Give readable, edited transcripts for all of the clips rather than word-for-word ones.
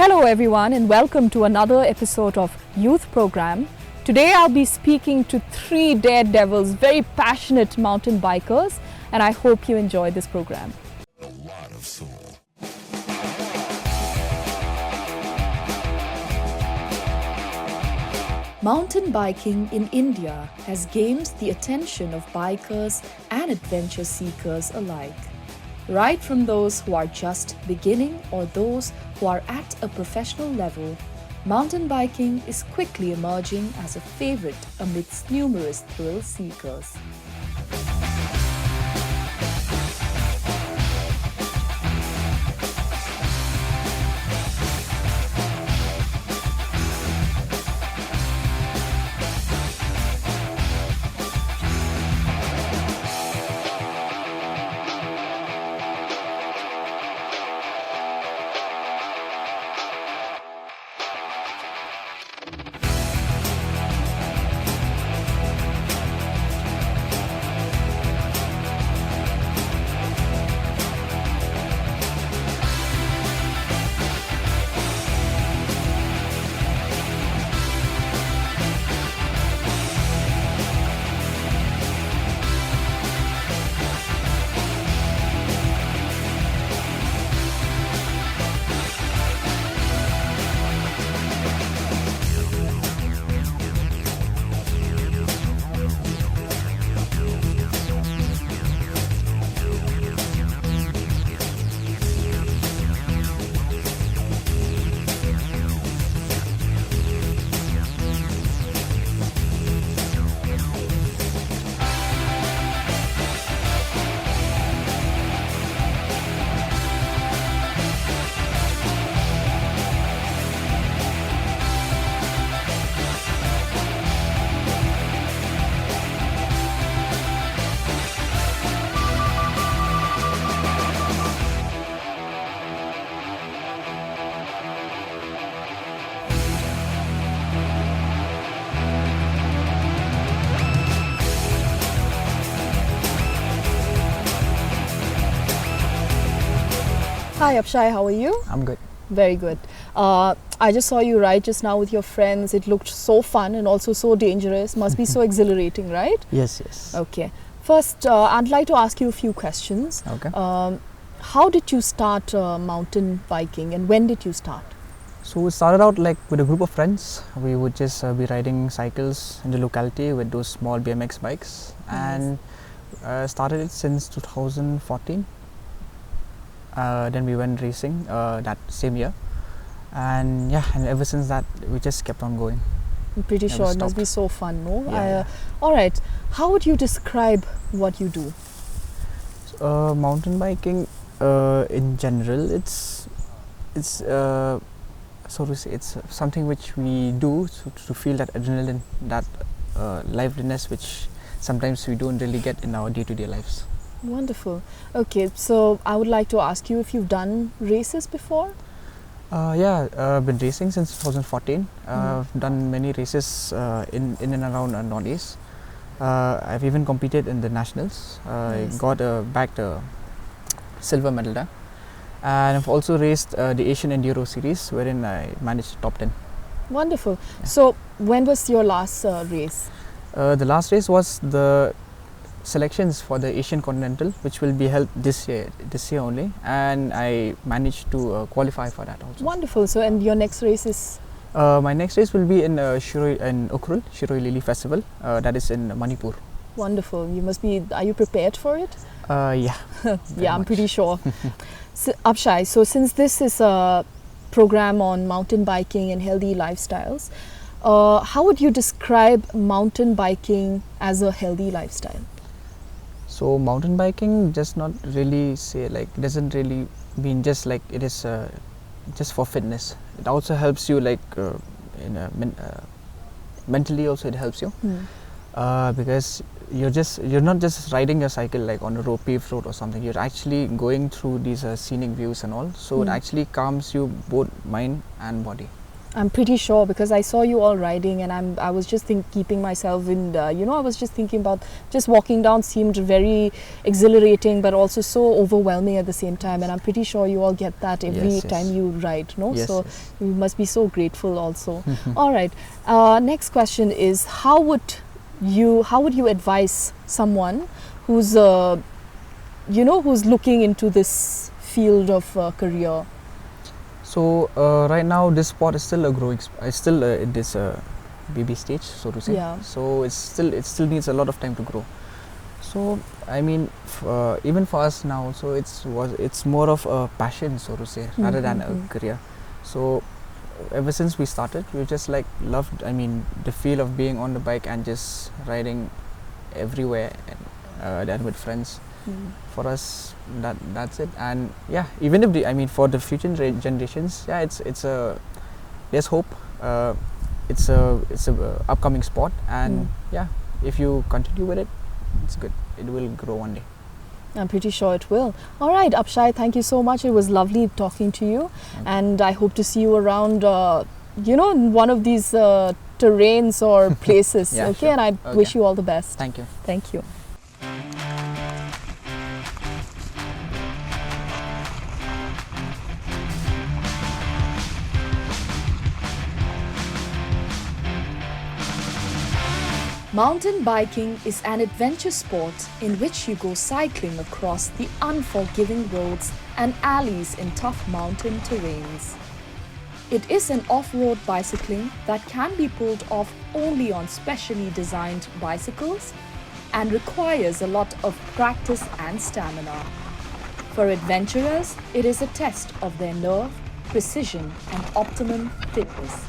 Hello everyone and welcome to another episode of Youth Program. Today I'll be speaking to three daredevils, very passionate mountain bikers, and I hope you enjoy this program. A lot of soul. Mountain biking in India has gained the attention of bikers and adventure seekers alike. Right from those who are just beginning or those who are at a professional level, mountain biking is quickly emerging as a favorite amidst numerous thrill seekers. Hi Abshai, how are you? I'm good. Very good. I just saw you ride just now with your friends. It looked so fun and also so dangerous. Must be so exhilarating, right? Yes, yes. Okay. First, I'd like to ask you a few questions. Okay. How did you start mountain biking and when did you start? So we started out like with a group of friends. We would just be riding cycles in the locality with those small BMX bikes, and started it since 2014. Then we went racing that same year, and ever since that we just kept on going. I'm pretty Never sure it must stopped. be so fun, no? Yeah. All right. How would you describe what you do? Mountain biking in general, it's so to say, it's something which we do to feel that adrenaline, that liveliness which sometimes we don't really get in our day-to-day lives. Wonderful. Okay, so I would like to ask you if you've done races before? I've been racing since 2014. I've done many races in and around Northeast. I've even competed in the nationals. Nice. I got bagged a silver medal there. And I've also raced the Asian Enduro Series, wherein I managed top 10. Wonderful. Yeah. So when was your last race? The last race was the selections for the Asian Continental, which will be held this year only, and I managed to qualify for that also. Wonderful. So and your next race is? My next race will be in Ukhrul Shiroi Lily Festival, that is in Manipur. Wonderful. You must be. Are you prepared for it? Yeah. Yeah, I'm much. pretty sure. So, Abshai, so since this is a program on mountain biking and healthy lifestyles, how would you describe mountain biking as a healthy lifestyle? So mountain biking doesn't really mean just like it is just for fitness. It also helps you mentally also it helps you because you're not just riding your cycle like on a paved road or something. You're actually going through these scenic views and all. So it actually calms you both mind and body. I'm pretty sure because I saw you all riding, and I was just keeping myself in. I was just thinking about just walking down seemed very exhilarating, but also so overwhelming at the same time. And I'm pretty sure you all get that every Yes, yes. time you ride, no? Yes, So yes. you must be so grateful also. All right. Next question is how would you advise someone who's who's looking into this field of career? So right now this sport is still a growing. It's still at this baby stage, so to say. Yeah. So it still needs a lot of time to grow. So I mean, even for us now, so it's more of a passion, so to say, rather than a career. So ever since we started, we just like loved. I mean, the feel of being on the bike and just riding everywhere, and then with friends. For us, that's it. And yeah, even if for the future generations, yeah, there's hope. It's a upcoming sport, and yeah, if you continue with it, it's good. It will grow one day. I'm pretty sure it will. All right, Abshay, thank you so much. It was lovely talking to you, and I hope to see you around. In one of these terrains or places. Yeah, okay, sure. and I Okay. wish you all the best. Thank you. Thank you. Mountain biking is an adventure sport in which you go cycling across the unforgiving roads and alleys in tough mountain terrains. It is an off-road bicycling that can be pulled off only on specially designed bicycles and requires a lot of practice and stamina. For adventurers, it is a test of their nerve, precision, and optimum fitness.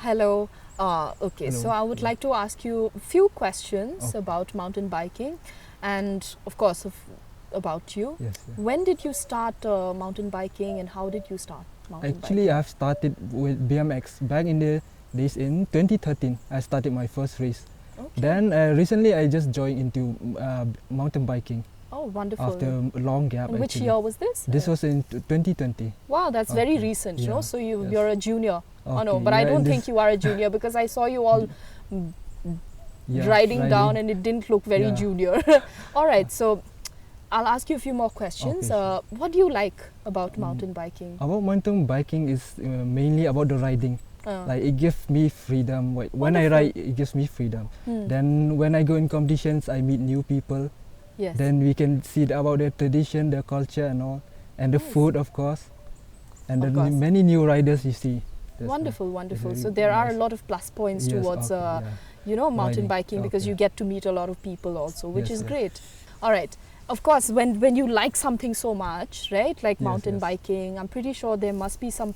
Hello. Okay, Hello. so I would like to ask you a few questions about mountain biking and, of course, about you. Yes. When did you start mountain biking and how did you start mountain Actually, biking? I've started with BMX back in the days in 2013. I started my first race. Okay. Then recently, I just joined into mountain biking Oh, wonderful. after a long gap. And which actually. year was this? This was in 2020. Wow, that's very Okay. recent, Yeah. no? So Yes. you're a junior. Oh no, Okay, but I yeah, don't in think this- you are a junior because I saw you all Yeah, riding down and it didn't look very Yeah. junior. All right, so I'll ask you a few more questions. Okay, sure. What do you like about mountain biking? About mountain biking is mainly about the riding. Like it gives me freedom. When I Wonderful. ride, it gives me freedom. Hmm. Then when I go in competitions, I meet new people. Yes. Then we can see about their tradition, their culture, and all, and the Nice. food, of course, and Of the course. many new riders you see. That's Wonderful, wonderful. very So there are a nice. lot of plus points Yes, towards, okay, mountain Riding, biking because okay. you get to meet a lot of people also, which Yes, is yes. great. All right. Of course, when you like something so much, right, like Yes, mountain yes. biking, I'm pretty sure there must be some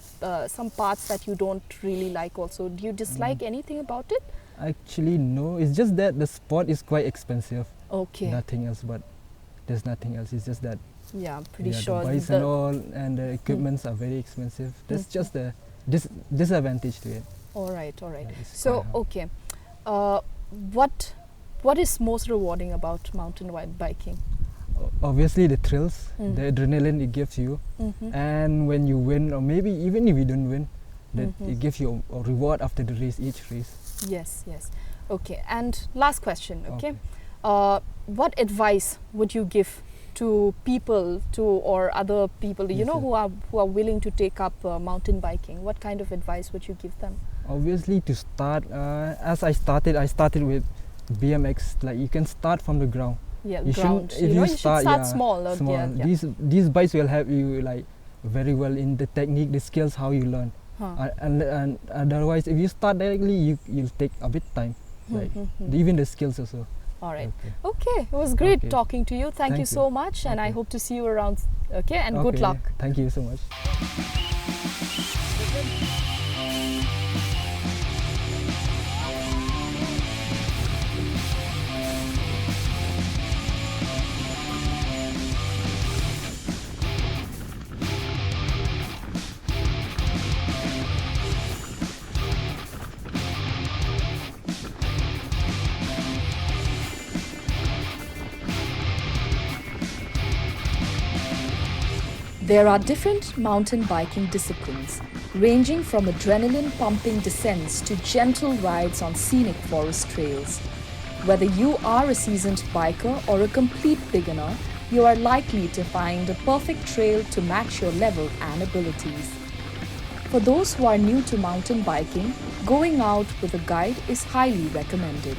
parts that you don't really like also. Do you dislike anything about it? Actually, no. It's just that the sport is quite expensive. Okay. Nothing else, but there's nothing else. It's just that Yeah, I'm pretty yeah, sure. the bikes and all and the equipments are very expensive. That's just the disadvantage to it. All right, all right. Yeah, it's So, quite hard. okay. What is most rewarding about mountain biking? Obviously, the thrills, Mm. the adrenaline it gives you, Mm-hmm. and when you win, or maybe even if you don't win, that Mhm. it gives you a reward after the race, each race. Yes, yes. Okay, and last question, okay? Okay. What advice would you give to people or other people, Yes, sir. who are willing to take up mountain biking? What kind of advice would you give them? Obviously, to start, as I started with BMX. Like you can start from the ground. Yeah, You ground. shouldn't- if You you should start, start yeah, small. Small. Yeah, yeah. These bikes will help you like very well in the technique, the skills, how you learn. And otherwise, if you start directly, you'll take a bit time, like even the skills also. All right. Okay. It was great Okay. talking to you. Thank you so much, and I Okay. hope to see you around. Okay, and good Okay, luck. Thank you so much. There are different mountain biking disciplines, ranging from adrenaline pumping descents to gentle rides on scenic forest trails. Whether you are a seasoned biker or a complete beginner, you are likely to find a perfect trail to match your level and abilities. For those who are new to mountain biking, going out with a guide is highly recommended.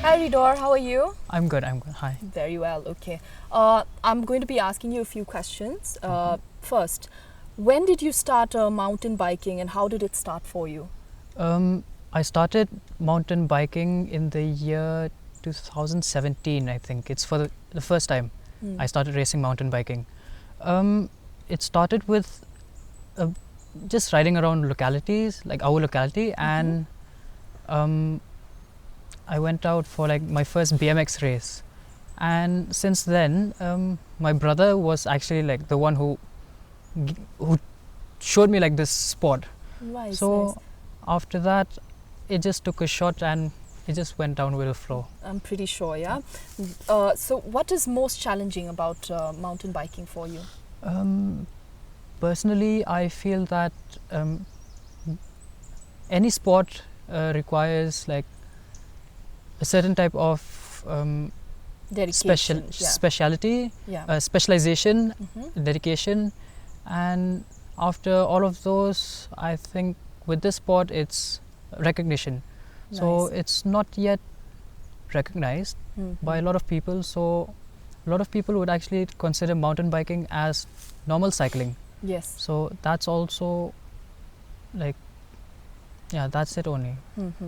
Hi Ridor, how are you? I'm good. Hi. Very well, okay. I'm going to be asking you a few questions. First, when did you start mountain biking and how did it start for you? I started mountain biking in the year 2017, I think. It's for the first time I started racing mountain biking. It started with just riding around localities, like our locality, and I went out for like my first BMX race. And since then, my brother was actually like the one who showed me like this sport. Nice, So nice. after that, it just took a shot and it just went down with the flow. I'm pretty sure, yeah. So what is most challenging about mountain biking for you? Personally, I feel that any sport requires like a certain type of Dedication. speciality, Yeah. specialization, Mhm. dedication, and after all of those, I think with this sport it's recognition. So Nice. it's not yet recognized by a lot of people. So a lot of people would actually consider mountain biking as normal cycling. Yes. So that's also like, yeah, that's it only.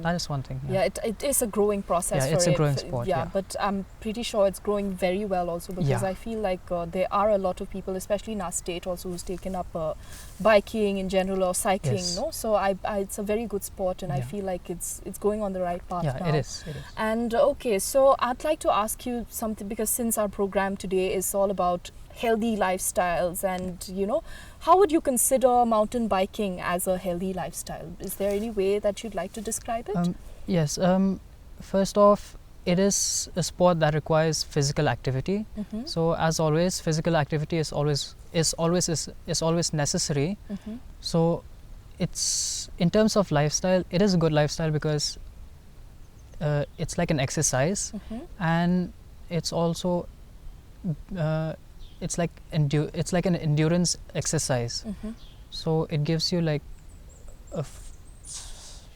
That is one thing. Yeah, it is a growing process. Yeah, for it's a it. growing sport, yeah. But I'm pretty sure it's growing very well also because Yeah. I feel like there are a lot of people, especially in our state, also who's taken up biking in general or cycling. Yes. No, so it's a very good sport, and I Yeah. feel like it's going on the right path Yeah, now. it is. It is. And okay, so I'd like to ask you something because since our program today is all about healthy lifestyles, and how would you consider mountain biking as a healthy lifestyle? Is there any way that you'd like to describe it? Yes. First off, it is a sport that requires physical activity. Mm-hmm. So as always, physical activity is always necessary. Mm-hmm. So it's, in terms of lifestyle, it is a good lifestyle because it's like an exercise, Mm-hmm. and it's also it's like an endurance exercise. Mm-hmm. So it gives you like a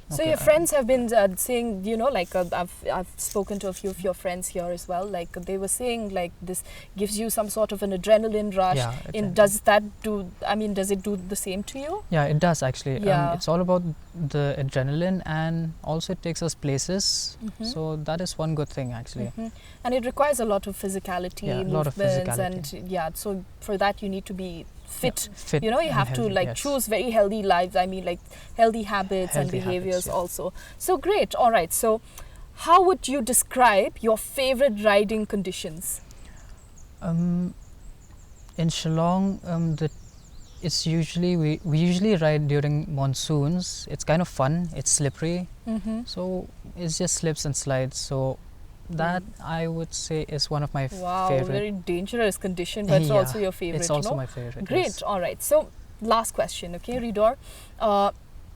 So your friends have been saying, you know, like I've spoken to a few of your friends here as well. Like they were saying, like this gives you some sort of an adrenaline rush. Yeah, Does that do? I mean, does it do the same to you? Yeah, it does actually. Yeah. It's all about the adrenaline, and also it takes us places. Mm-hmm. So that is one good thing actually. Mm-hmm. And it requires a lot of physicality, Yeah, a lot of movements, physicality. and yeah. So for that, you need to be fit. Fit. You know, you and have to healthy, like yes. choose very healthy lives. I mean, like healthy habits and Healthy behaviors habits, yeah. also. So great. All right. So, how would you describe your favorite riding conditions? In Shillong, it's usually we usually ride during monsoons. It's kind of fun. It's slippery, Mm-hmm. so it's just slips and slides. So that I would say is one of my Wow, favorite. very dangerous condition, but it's Yeah, also your favorite. It's also no? my favorite. Great. yes. All right. So, last question. Okay, Ridor.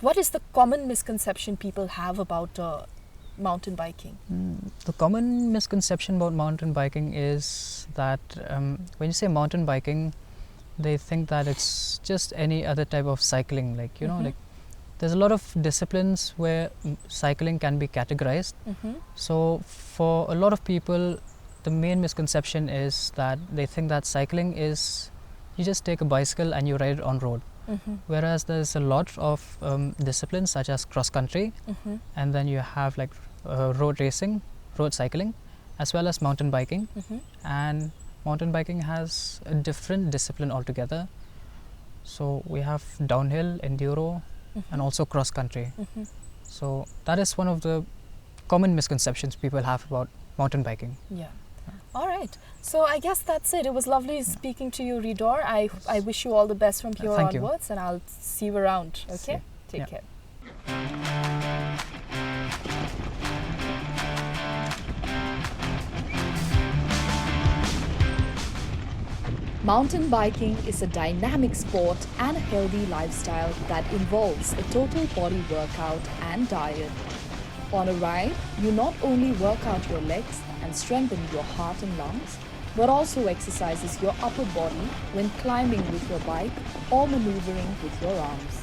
What is the common misconception people have about mountain biking? The common misconception about mountain biking is that when you say mountain biking, they think that it's just any other type of cycling. Like, you know, Mhm. like there's a lot of disciplines where cycling can be categorized. Mm-hmm. So for a lot of people, the main misconception is that they think that cycling is you just take a bicycle and you ride it on road. Mm-hmm. Whereas there's a lot of disciplines such as cross country, Mm-hmm. and then you have like road racing, road cycling, as well as mountain biking. Mm-hmm. And mountain biking has a different discipline altogether. So we have downhill, enduro, and also cross country. Mm-hmm. So that is one of the common misconceptions people have about mountain biking. Yeah. All right. So I guess that's it. It was lovely speaking to you, Ridor. I wish you all the best from here Thank you. onwards, and I'll see you around. Okay. Take Yeah. care. Mountain biking is a dynamic sport and a healthy lifestyle that involves a total body workout and diet. On a ride, you not only work out your legs and strengthen your heart and lungs, but also exercises your upper body when climbing with your bike or maneuvering with your arms.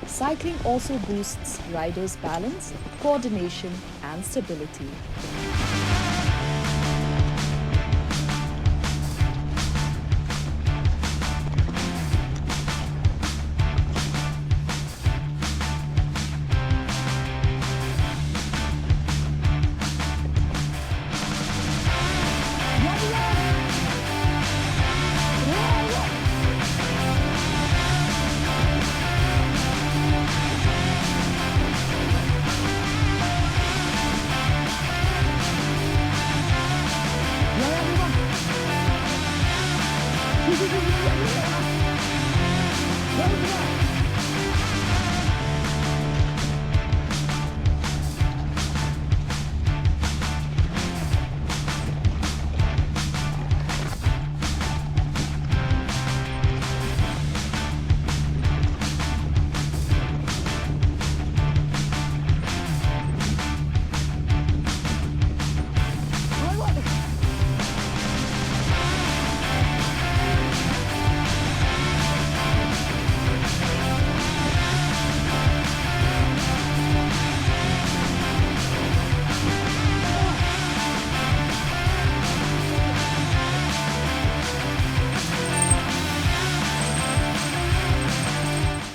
Cycling also boosts riders' balance, coordination, and stability.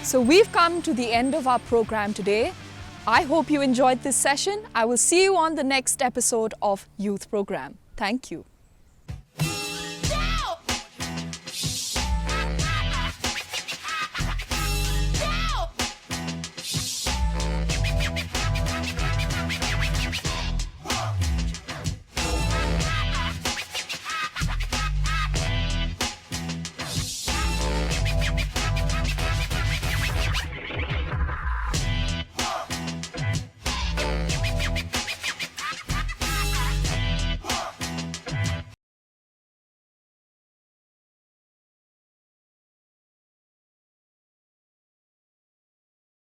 So we've come to the end of our program today. I hope you enjoyed this session. I will see you on the next episode of Youth Program. Thank you.